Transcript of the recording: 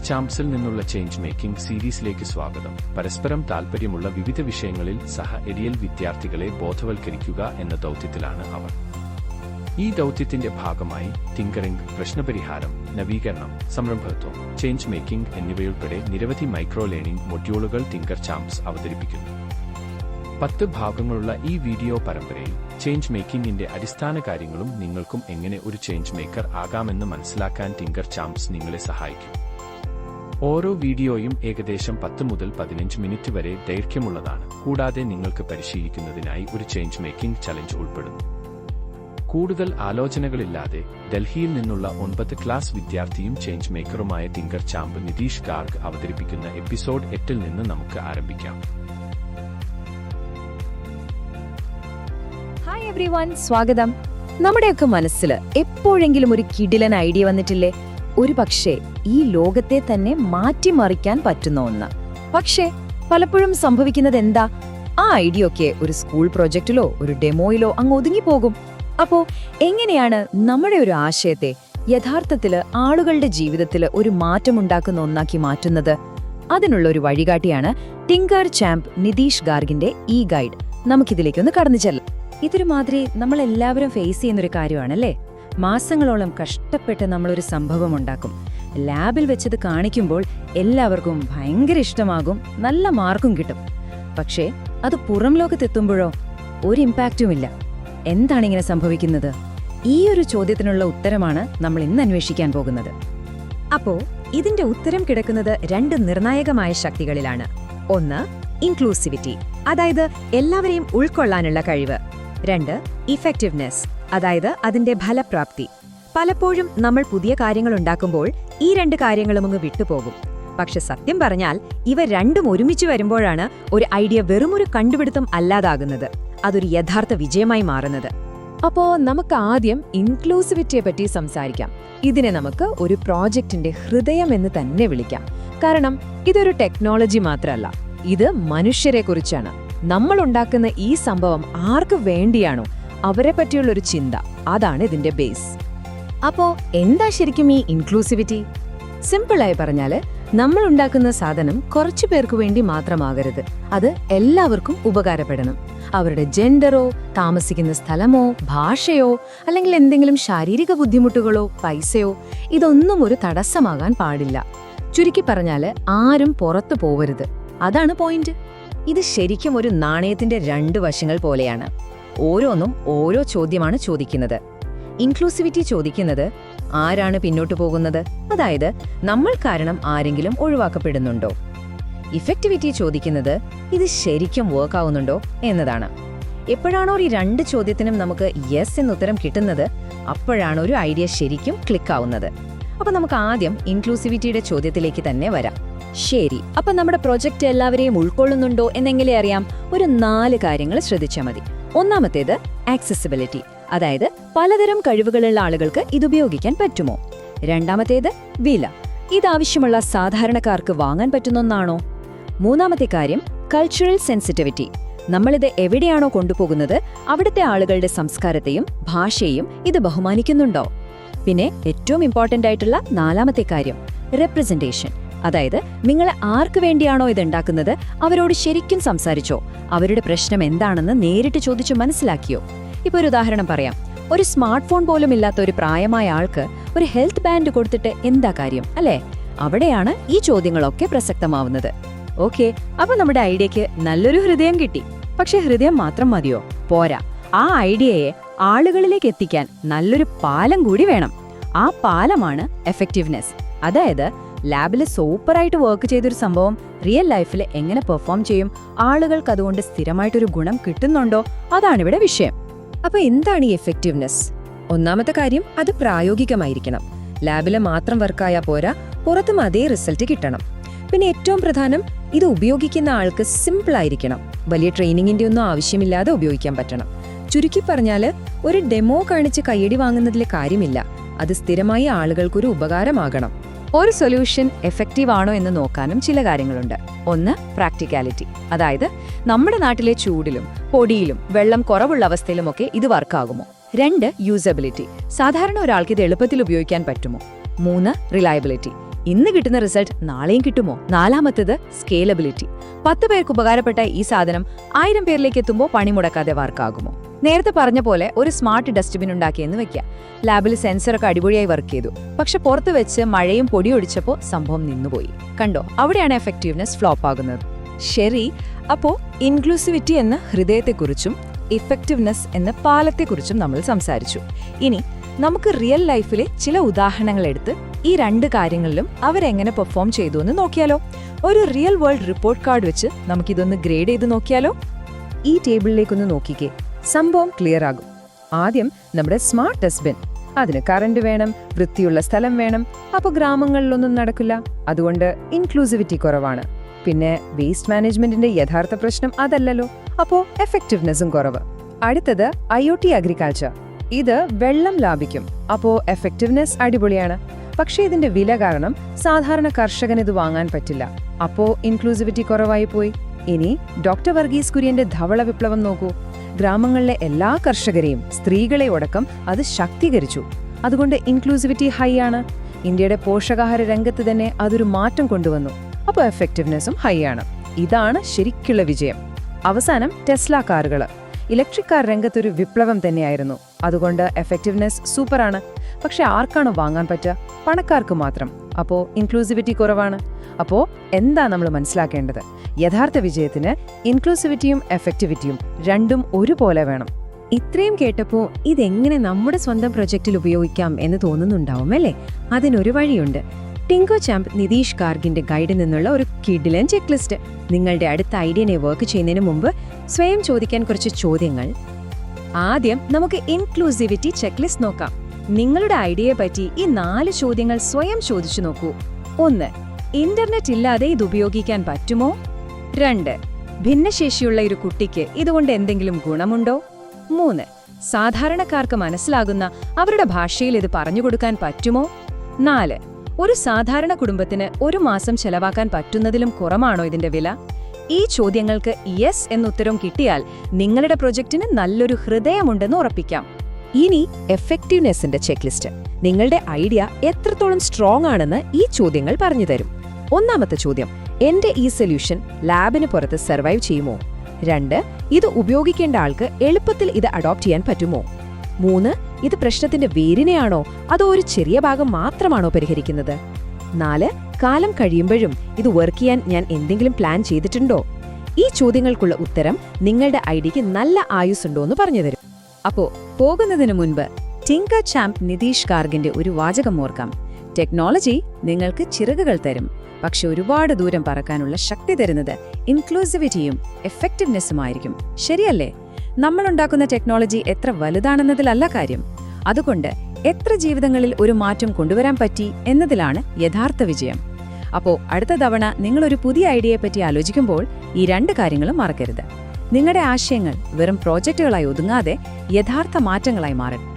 ചാംപ്സിൽ നിന്നുള്ള change making സീരീസിലേക്ക് സ്വാഗതം. പരസ്പരം താൽപര്യമുള്ള വിവിധ വിഷയങ്ങളിൽ സഹ-എരിയൽ വിദ്യാർത്ഥികളെ ബോധവൽക്കരിക്കുക എന്ന ദൗത്യത്തിലാണ് അവർ. ഈ ദൗത്യത്തിന്റെ ഭാഗമായി ടിങ്കറിംഗ്, പ്രശ്നപരിഹാരം, നവീകരണം, സംരംഭകത്വം, ചേഞ്ച് മേക്കിംഗ് എന്നിവയുൾപ്പെടെ നിരവധി മൈക്രോ ലേണിംഗ് മൊഡ്യൂളുകൾ ടിങ്കർ ചാംപ്സ് അവതരിപ്പിക്കുന്നു. 10 ഭാഗങ്ങളുള്ള ഈ വീഡിയോ പരമ്പരയിൽ ചേഞ്ച് മേക്കിംഗിന്റെ അടിസ്ഥാന കാര്യങ്ങളും നിങ്ങൾക്കും എങ്ങനെ ഒരു ചേഞ്ച് മേക്കർ ആകാമെന്ന് മനസ്സിലാക്കാൻ ടിങ്കർ ചാംപ്സ് നിങ്ങളെ സഹായിക്കും. ഓരോ വീഡിയോയും ഏകദേശം 10 മുതൽ 15 മിനിറ്റ് വരെ ദൈർഘ്യമുള്ളതാണ്. കൂടാതെ നിങ്ങൾക്ക് പരിശീലിക്കുന്നതിനായി ഒരു ചേഞ്ച് മേക്കിംഗ് ചലഞ്ച് ഉൾപ്പെടുന്നു. കൂടുതൽ ആലോചനകളില്ലാതെ ഡൽഹിയിൽ നിന്നുള്ള 9th ക്ലാസ് വിദ്യാർത്ഥിയും change മേക്കറുമായ tinker champ Nitish Garg അവതരിപ്പിക്കുന്ന എപ്പിസോഡ് 8 നിന്ന് നമുക്ക് ആരംഭിക്കാം. ഹായ് എവ്രിവൺ, സ്വാഗതം. നമ്മുടെയൊക്കെ മനസ്സിൽ എപ്പോഴെങ്കിലും ഒരു കിടിലൻ ഐഡിയ വന്നിട്ടില്ലേ? ഒരു പക്ഷേ ഈ ലോകത്തെ തന്നെ മാറ്റിമറിക്കാൻ പറ്റുന്ന ഒന്ന്. പക്ഷേ പലപ്പോഴും സംഭവിക്കുന്നത് എന്താ? ആ ഐഡിയ ഒക്കെ ഒരു സ്കൂൾ പ്രോജക്റ്റിലോ ഒരു ഡെമോയിലോ അങ്ങ് ഒതുങ്ങിപ്പോകും. അപ്പോ എങ്ങനെയാണ് നമ്മുടെ ഒരു ആശയത്തെ യഥാർത്ഥത്തില് ആളുകളുടെ ജീവിതത്തില് ഒരു മാറ്റമുണ്ടാക്കുന്ന ഒന്നാക്കി മാറ്റുന്നത്? അതിനുള്ള ഒരു വഴികാട്ടിയാണ് ടിങ്കർ ചാംപ് നിതീഷ് ഗാർഗിന്റെ ഈ ഗൈഡ്. നമുക്കിതിലേക്കൊന്ന് കടന്നു ചെല്ലാം. ഇതൊരു മാതിരി നമ്മളെല്ലാവരും ഫേസ് ചെയ്യുന്നൊരു കാര്യമാണല്ലേ? മാസങ്ങളോളം കഷ്ടപ്പെട്ട് നമ്മളൊരു സംഭവം ഉണ്ടാക്കും. ലാബിൽ വെച്ചത് കാണിക്കുമ്പോൾ എല്ലാവർക്കും ഭയങ്കര ഇഷ്ടമാകും, നല്ല മാർക്കും കിട്ടും. പക്ഷേ അത് പുറം ലോകത്തെത്തുമ്പോഴോ ഒരു ഇമ്പാക്റ്റുമില്ല. എന്താണ് ഇങ്ങനെ സംഭവിക്കുന്നത്? ഈ ഒരു ചോദ്യത്തിനുള്ള ഉത്തരമാണ് നമ്മൾ ഇന്ന് അന്വേഷിക്കാൻ പോകുന്നത്. അപ്പോ ഇതിന്റെ ഉത്തരം കിടക്കുന്നത് 2 നിർണായകമായ ശക്തികളിലാണ്. ഒന്ന്, ഇൻക്ലൂസിവിറ്റി, അതായത് എല്ലാവരെയും ഉൾക്കൊള്ളാനുള്ള കഴിവ്. 2, ഇഫക്റ്റീവ്നെസ്, അതായത് അതിന്റെ ഫലപ്രാപ്തി. പലപ്പോഴും നമ്മൾ പുതിയ കാര്യങ്ങൾ ഉണ്ടാക്കുമ്പോൾ ഈ 2 കാര്യങ്ങളും അങ്ങ് വിട്ടുപോകും. പക്ഷെ സത്യം പറഞ്ഞാൽ ഇവ രണ്ടും ഒരുമിച്ച് വരുമ്പോഴാണ് ഒരു ഐഡിയ വെറുമൊരു കണ്ടുപിടുത്തം അല്ലാതാകുന്നത്, അതൊരു യഥാർത്ഥ വിജയമായി മാറുന്നത്. അപ്പോ നമുക്ക് ആദ്യം ഇൻക്ലൂസിവിറ്റിയെ പറ്റി സംസാരിക്കാം. ഇതിനെ നമുക്ക് ഒരു പ്രോജക്റ്റിന്റെ ഹൃദയം എന്ന് തന്നെ വിളിക്കാം. കാരണം ഇതൊരു ടെക്നോളജി മാത്രമല്ല, ഇത് മനുഷ്യരെ കുറിച്ചാണ്. നമ്മൾ ഉണ്ടാക്കുന്ന ഈ സംഭവം ആർക്ക് വേണ്ടിയാണോ അവരെ പറ്റിയുള്ളൊരു ചിന്ത, അതാണ് ഇതിന്റെ ബേസ്. അപ്പോ എന്താ ശരിക്കും ഈ ഇൻക്ലൂസിവിറ്റി? സിമ്പിളായി പറഞ്ഞാല്, നമ്മൾ ഉണ്ടാക്കുന്ന സാധനം കുറച്ചു പേർക്ക് വേണ്ടി മാത്രമാകരുത്, അത് എല്ലാവർക്കും ഉപകാരപ്പെടണം. അവരുടെ ജെൻഡറോ, താമസിക്കുന്ന സ്ഥലമോ, ഭാഷയോ, അല്ലെങ്കിൽ എന്തെങ്കിലും ശാരീരിക ബുദ്ധിമുട്ടുകളോ പൈസയോ ഇതൊന്നും ഒരു തടസ്സമാകാൻ പാടില്ല. ചുരുക്കി പറഞ്ഞാല് ആരും പുറത്തു പോവരുത്, അതാണ് പോയിന്റ്. ഇത് ശരിക്കും ഒരു നാണയത്തിന്റെ 2 വശങ്ങൾ പോലെയാണ്. ഓരോന്നും ഓരോ ചോദ്യമാണ് ചോദിക്കുന്നത്. ഇൻക്ലൂസിവിറ്റി ചോദിക്കുന്നത് ആരാണ് പിന്നോട്ടു പോകുന്നത്, അതായത് നമ്മൾ കാരണം ആരെങ്കിലും ഒഴിവാക്കപ്പെടുന്നുണ്ടോ. ഇഫക്റ്റിവിറ്റി ചോദിക്കുന്നത് ഇത് ശരിക്കും വർക്ക് ആവുന്നുണ്ടോ എന്നതാണ്. എപ്പോഴാണോ ഈ 2 ചോദ്യത്തിനും നമുക്ക് യെസ് എന്നുത്തരം കിട്ടുന്നത്, അപ്പോഴാണ് ഒരു ഐഡിയ ശരിക്കും ക്ലിക്ക് ആവുന്നത്. അപ്പൊ നമുക്ക് ആദ്യം ഇൻക്ലൂസിവിറ്റിയുടെ ചോദ്യത്തിലേക്ക് തന്നെ വരാം. ശരി, അപ്പൊ നമ്മുടെ പ്രൊജക്റ്റ് എല്ലാവരെയും ഉൾക്കൊള്ളുന്നുണ്ടോ എന്നെങ്ങനെ അറിയാം? ഒരു 4 കാര്യങ്ങൾ ശ്രദ്ധിച്ചാൽ മതി. ഒന്നാമത്തേത് ആക്സസിബിലിറ്റി, അതായത് പലതരം കഴിവുകളുള്ള ആളുകൾക്ക് ഇതുപയോഗിക്കാൻ പറ്റുമോ. രണ്ടാമത്തേത് വില, ഇതാവശ്യമുള്ള സാധാരണക്കാർക്ക് വാങ്ങാൻ പറ്റുന്ന ഒന്നാണോ. മൂന്നാമത്തെ കാര്യം കൾച്ചറൽ സെൻസിറ്റിവിറ്റി, നമ്മളിത് എവിടെയാണോ കൊണ്ടുപോകുന്നത് അവിടുത്തെ ആളുകളുടെ സംസ്കാരത്തെയും ഭാഷയെയും ഇത് ബഹുമാനിക്കുന്നുണ്ടോ. പിന്നെ ഏറ്റവും ഇമ്പോർട്ടന്റ് ആയിട്ടുള്ള 4ാമത്തെ കാര്യം റെപ്രസെന്റേഷൻ, അതായത് നിങ്ങൾ ആർക്ക് വേണ്ടിയാണോ ഇതുണ്ടാക്കുന്നത് അവരോട് ശരിക്കും സംസാരിച്ചോ, അവരുടെ പ്രശ്നം എന്താണെന്ന് നേരിട്ട് ചോദിച്ചു മനസ്സിലാക്കിയോ. ഇപ്പൊ ഒരു ഉദാഹരണം പറയാം. ഒരു സ്മാർട്ട് ഫോൺ പോലും ഇല്ലാത്ത ഒരു പ്രായമായ ആൾക്ക് ഒരു ഹെൽത്ത് ബാൻഡ് കൊടുത്തിട്ട് എന്താ കാര്യം, അല്ലേ? അവിടെയാണ് ഈ ചോദ്യങ്ങളൊക്കെ പ്രസക്തമാവുന്നത്. ഓക്കെ, അപ്പൊ നമ്മുടെ ഐഡിയക്ക് നല്ലൊരു ഹൃദയം കിട്ടി. പക്ഷെ ഹൃദയം മാത്രം മതിയോ? പോരാ, ആ ഐഡിയയെ ആളുകളിലേക്ക് എത്തിക്കാൻ നല്ലൊരു പാലം കൂടി വേണം. ആ പാലമാണ് എഫക്റ്റീവ്നെസ്. അതായത് ലാബില് സൂപ്പറായിട്ട് വർക്ക് ചെയ്തൊരു സംഭവം റിയൽ ലൈഫിൽ എങ്ങനെ പെർഫോം ചെയ്യും, ആളുകൾക്ക് അതുകൊണ്ട് സ്ഥിരമായിട്ടൊരു ഗുണം കിട്ടുന്നുണ്ടോ, അതാണിവിടെ വിഷയം. അപ്പൊ എന്താണ് ഈ എഫക്റ്റീവ്നെസ്? ഒന്നാമത്തെ കാര്യം, അത് പ്രായോഗികമായിരിക്കണം. ലാബിലെ മാത്രം വർക്കായാൽ പോരാ, പുറത്തും അതേ റിസൾട്ട് കിട്ടണം. പിന്നെ ഏറ്റവും പ്രധാനം, ഇത് ഉപയോഗിക്കുന്ന ആൾക്ക് സിമ്പിൾ ആയിരിക്കണം. വലിയ ട്രെയിനിങ്ങിന്റെ ഒന്നും ആവശ്യമില്ലാതെ ഉപയോഗിക്കാൻ പറ്റണം. ചുരുക്കി പറഞ്ഞാല്, ഒരു ഡെമോ കാണിച്ച് കയ്യടി വാങ്ങുന്നതിലെ കാര്യമില്ല, അത് സ്ഥിരമായി ആളുകൾക്കൊരു ഉപകാരമാകണം. ഒരു സൊല്യൂഷൻ എഫക്റ്റീവ് ആണോ എന്ന് നോക്കാനും ചില കാര്യങ്ങളുണ്ട്. ഒന്ന്, പ്രാക്ടിക്കാലിറ്റി, അതായത് നമ്മുടെ നാട്ടിലെ ചൂടിലും പൊടിയിലും വെള്ളം കുറവുള്ള അവസ്ഥയിലുമൊക്കെ ഇത് വർക്കാകുമോ. 2, യൂസബിലിറ്റി, സാധാരണ ഒരാൾക്ക് ഇത് എളുപ്പത്തിൽ ഉപയോഗിക്കാൻ പറ്റുമോ. 3, റിലയബിലിറ്റി, ഇന്ന് കിട്ടുന്ന റിസൾട്ട് നാളെയും കിട്ടുമോ? നാലാമത്തേത് സ്കേലബിലിറ്റി. 10 പേർക്ക് ഉപകാരപ്പെട്ട ഈ സാധനം 1000 പേരിലേക്ക് എത്തുമ്പോൾ പണിമുടക്കാതെ വർക്കാകുമോ? നേരത്തെ പറഞ്ഞ പോലെ ഒരു സ്മാർട്ട് ഡസ്റ്റ്ബിൻ ഉണ്ടാക്കിയെന്ന് വെക്കുക. ലാബിൽ സെൻസറൊക്കെ അടിപൊളിയായി വർക്ക് ചെയ്തു. പക്ഷെ പുറത്ത് വെച്ച് മഴയും പൊടിയൊടിച്ചപ്പോൾ സംഭവം നിന്നുപോയി. കണ്ടോ, അവിടെയാണ് എഫക്റ്റീവ്നെസ് ഫ്ലോപ്പ് ആകുന്നത്. ശരി, അപ്പോ ഇൻക്ലൂസിവിറ്റി എന്ന ഹൃദയത്തെക്കുറിച്ചും ഇഫക്റ്റീവ്നെസ് എന്ന പാലത്തെക്കുറിച്ചും നമ്മൾ സംസാരിച്ചു. ഇനി നമുക്ക് റിയൽ ലൈഫിലെ ചില ഉദാഹരണങ്ങൾ എടുത്ത് ഈ 2 കാര്യങ്ങളിലും അവരെങ്ങനെ പെർഫോം ചെയ്തു എന്ന് നോക്കിയാലോ? ഒരു റിയൽ വേൾഡ് റിപ്പോർട്ട് കാർഡ് വെച്ച് നമുക്കിതൊന്ന് ഗ്രേഡ് ചെയ്ത് നോക്കിയാലോ? ഈ ടേബിളിലേക്കൊന്ന് നോക്കിക്കേ, സംഭവം ക്ലിയർ ആകും. ആദ്യം നമ്മുടെ സ്മാർട്ട് ഡസ്റ്റ്ബിൻ. അതിന് കറണ്ട് വേണം, വൃത്തിയുള്ള സ്ഥലം വേണം. അപ്പോൾ ഗ്രാമങ്ങളിലൊന്നും നടക്കില്ല. അതുകൊണ്ട് ഇൻക്ലൂസിവിറ്റി കുറവാണ്. പിന്നെ വേസ്റ്റ് മാനേജ്മെന്റിന്റെ യഥാർത്ഥ പ്രശ്നം അതല്ലല്ലോ. അപ്പോൾ എഫക്റ്റീവ്നെസ്സും കുറവ്. അടുത്തത് IoT അഗ്രികൾച്ചർ. ഇത് വെള്ളം ലാഭിക്കും. അപ്പോൾ എഫക്റ്റീവ്നെസ് അടിപൊളിയാണ്. പക്ഷേ ഇതിന്റെ വില കാരണം സാധാരണ കർഷകന് ഇത് വാങ്ങാൻ പറ്റില്ല. അപ്പോ ഇൻക്ലൂസിവിറ്റി കുറവായി പോയി. ഇനി ഡോക്ടർ വർഗീസ് കുര്യന്റെ ധവള വിപ്ലവം നോക്കൂ. ഗ്രാമങ്ങളിലെ എല്ലാ കർഷകരെയും, സ്ത്രീകളെ അടക്കം അത് ശാക്തീകരിച്ചു. അതുകൊണ്ട് ഇൻക്ലൂസിവിറ്റി ഹൈ ആണ്. ഇന്ത്യയുടെ പോഷകാഹാര രംഗത്ത് തന്നെ അതൊരു മാറ്റം കൊണ്ടുവന്നു. അപ്പോൾ എഫക്റ്റീവ്നെസ്സും ഹൈ ആണ്. ഇതാണ് ശരിക്കുള്ള വിജയം. അവസാനം ടെസ്ല കാറുകൾ. ഇലക്ട്രിക് കാർ രംഗത്തൊരു വിപ്ലവം തന്നെയായിരുന്നു. അതുകൊണ്ട് എഫക്റ്റീവ്നെസ് സൂപ്പറാണ്. പക്ഷെ ആർക്കാണ് വാങ്ങാൻ പറ്റുക? പണക്കാർക്ക് മാത്രം. അപ്പോൾ ഇൻക്ലൂസിവിറ്റി കുറവാണ്. അപ്പോൾ എന്താ നമ്മൾ മനസ്സിലാക്കേണ്ടത്? യഥാർത്ഥ വിജയത്തിന് ഇൻക്ലൂസിവിറ്റിയും എഫക്റ്റിവിറ്റിയും രണ്ടും ഒരുപോലെ വേണം. ഇത്രയും കേട്ടപ്പോൾ ഇതെങ്ങനെ നമ്മുടെ സ്വന്തം പ്രൊജക്റ്റിൽ ഉപയോഗിക്കാം എന്ന് തോന്നുന്നുണ്ടാവും അല്ലേ? അതിനൊരു വഴിയുണ്ട്. ടിങ്കോ ചാമ്പ് നിതീഷ് ഗാർഗിന്റെ ഗൈഡിൽ നിന്നുള്ള ഒരു കിഡിലൻ ചെക്ക് ലിസ്റ്റ്. നിങ്ങളുടെ അടുത്ത ഐഡിയനെ വർക്ക് ചെയ്യുന്നതിന് മുമ്പ് സ്വയം ചോദിക്കാൻ കുറച്ച് ചോദ്യങ്ങൾ. ആദ്യം നമുക്ക് ഇൻക്ലൂസിവിറ്റി ചെക്ക് ലിസ്റ്റ് നോക്കാം. നിങ്ങളുടെ ഐഡിയയെ പറ്റി ഈ 4 ചോദ്യങ്ങൾ സ്വയം ചോദിച്ചു നോക്കൂ. 1. ഇന്റർനെറ്റ് ഇല്ലാതെ ഇത് ഉപയോഗിക്കാൻ പറ്റുമോ? 2. ഭിന്നശേഷിയുള്ള ഒരു കുട്ടിക്ക് ഇതുകൊണ്ട് എന്തെങ്കിലും ഗുണമുണ്ടോ? 3. സാധാരണക്കാർക്ക് മനസ്സിലാകുന്ന അവരുടെ ഭാഷയിൽ ഇത് പറഞ്ഞുകൊടുക്കാൻ പറ്റുമോ? 4. ഒരു സാധാരണ കുടുംബത്തിന് ഒരു മാസം ചെലവാക്കാൻ പറ്റുന്നതിലും കുറവാണോ ഇതിന്റെ വില? ഈ ചോദ്യങ്ങൾക്ക് യെസ് എന്നുത്തരം കിട്ടിയാൽ നിങ്ങളുടെ പ്രൊജക്ടിന് നല്ലൊരു ഹൃദയമുണ്ടെന്ന് ഉറപ്പിക്കാം. ഇനി എഫക്റ്റീവ്നെസ്സിന്റെ ചെക്ക് ലിസ്റ്റ്. നിങ്ങളുടെ ഐഡിയ എത്രത്തോളം സ്ട്രോങ് ആണെന്ന് ഈ ചോദ്യങ്ങൾ പറഞ്ഞു തരും. 1. ചോദ്യം, എന്റെ ഈ സൊല്യൂഷൻ ലാബിന് പുറത്ത് സർവൈവ് ചെയ്യുമോ? 2. ഇത് ഉപയോഗിക്കേണ്ട ആൾക്ക് എളുപ്പത്തിൽ ഇത് അഡോപ്റ്റ് ചെയ്യാൻ പറ്റുമോ? 3. ഇത് പ്രശ്നത്തിന്റെ വേരിനെയാണോ അതോ ഒരു ചെറിയ ഭാഗം മാത്രമാണോ പരിഹരിക്കുന്നത്? 4. കാലം കഴിയുമ്പോഴും ഇത് വർക്ക് ചെയ്യാൻ ഞാൻ എന്തെങ്കിലും പ്ലാൻ ചെയ്തിട്ടുണ്ടോ? ഈ ചോദ്യങ്ങൾക്കുള്ള ഉത്തരം നിങ്ങളുടെ ഐഡിയക്ക് നല്ല ആയുസ്സുണ്ടോ എന്ന് പറഞ്ഞുതരും. അപ്പോ പോകുന്നതിന് മുൻപ് ടിങ്കോ ചാമ്പ് നിതീഷ് ഗാർഗിന്റെ ഒരു വാചകം ഓർക്കാം. ടെക്നോളജി നിങ്ങൾക്ക് ചിറകുകൾ തരും, പക്ഷെ ഒരുപാട് ദൂരം പറക്കാനുള്ള ശക്തി തരുന്നത് ഇൻക്ലൂസിവിറ്റിയും എഫക്റ്റീവ്നെസ്സുമായിരിക്കും. ശരിയല്ലേ? നമ്മളുണ്ടാക്കുന്ന ടെക്നോളജി എത്ര വലുതാണെന്നതിലല്ല കാര്യം. അതുകൊണ്ട് എത്ര ജീവിതങ്ങളിൽ ഒരു മാറ്റം കൊണ്ടുവരാൻ പറ്റി എന്നതിലാണ് യഥാർത്ഥ വിജയം. അപ്പോ അടുത്ത തവണ നിങ്ങളൊരു പുതിയ ഐഡിയയെപ്പറ്റി ആലോചിക്കുമ്പോൾ ഈ 2 കാര്യങ്ങളും മറക്കരുത്. നിങ്ങളുടെ ആശയങ്ങൾ വെറും പ്രോജക്റ്റുകളായി ഒതുങ്ങാതെ യഥാർത്ഥ മാറ്റങ്ങളായി മാറണം.